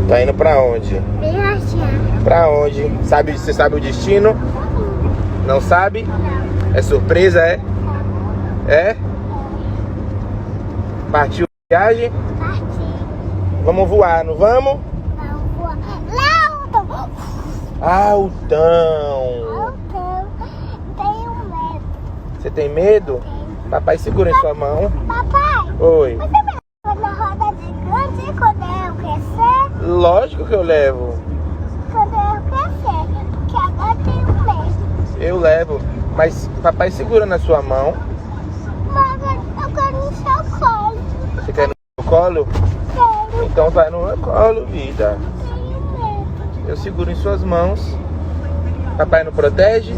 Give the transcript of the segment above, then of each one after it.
Tá indo pra onde? Viajar. Pra onde? Você sabe o destino? Não sabe? É surpresa, é? É? Partiu a viagem? Partiu. Vamos voar, não vamos? Vamos voar. Lá, Altão! tenho medo. Você tem medo? Papai segura em sua mão. Papai, Oi. você me leva na roda gigante quando eu crescer? Lógico que eu levo. Quando eu crescer, porque agora tenho medo. Eu levo. Mas papai segura na sua mão. Mas eu quero no seu colo. Você quer no meu colo? Quero. Então vai no meu colo, vida. Tenho medo. Eu seguro em suas mãos. Papai não protege?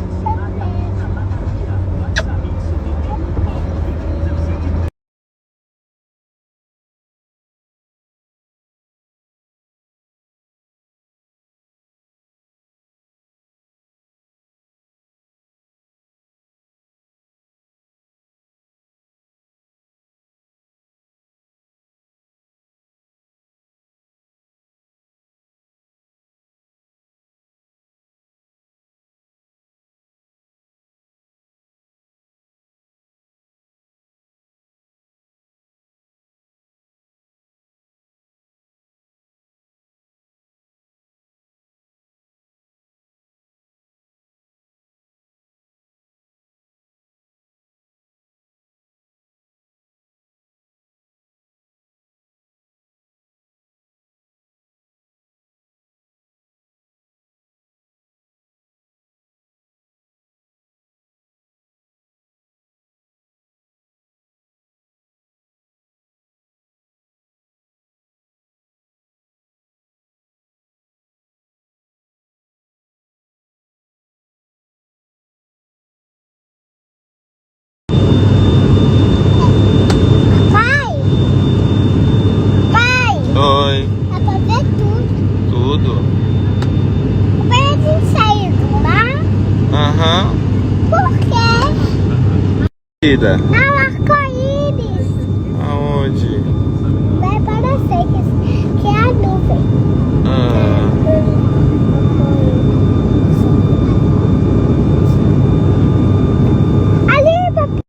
Pai, Oi. vai fazer tudo. Tudo. Pra gente sair do mar, Aham. por quê? Vida. Ao arco-íris. Aonde? Vai parecer que é a nuvem. Ah. Ali, papai.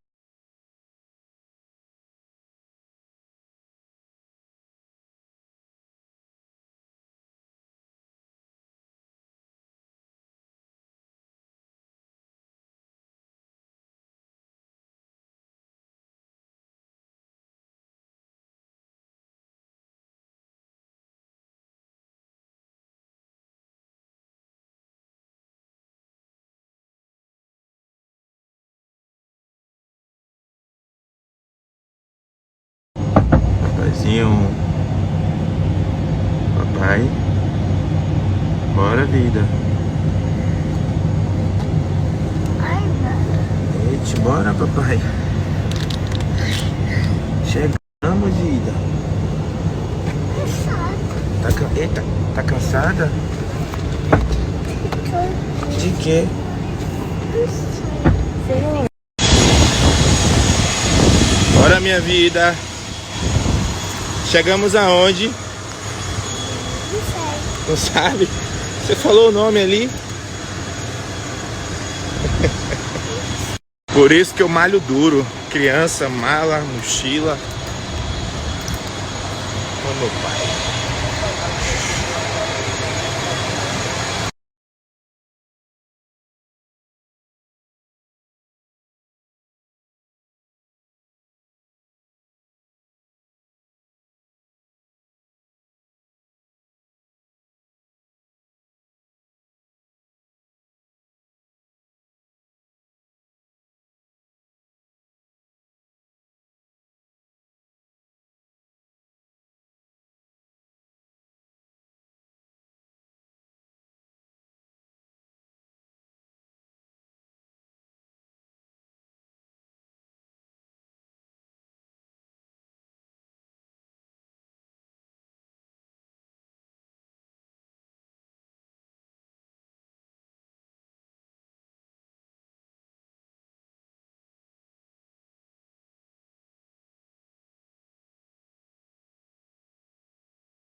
Papaizinho. Papai. Bora, vida. Ai, mano. Eita, bora, papai. Chegamos, vida. Eita, tá cansada? De quê? Bora, minha vida. Chegamos aonde? Não sei. Não sabe? Você falou o nome ali? Por isso que eu malho duro. Criança, mala, mochila. Ô, meu pai.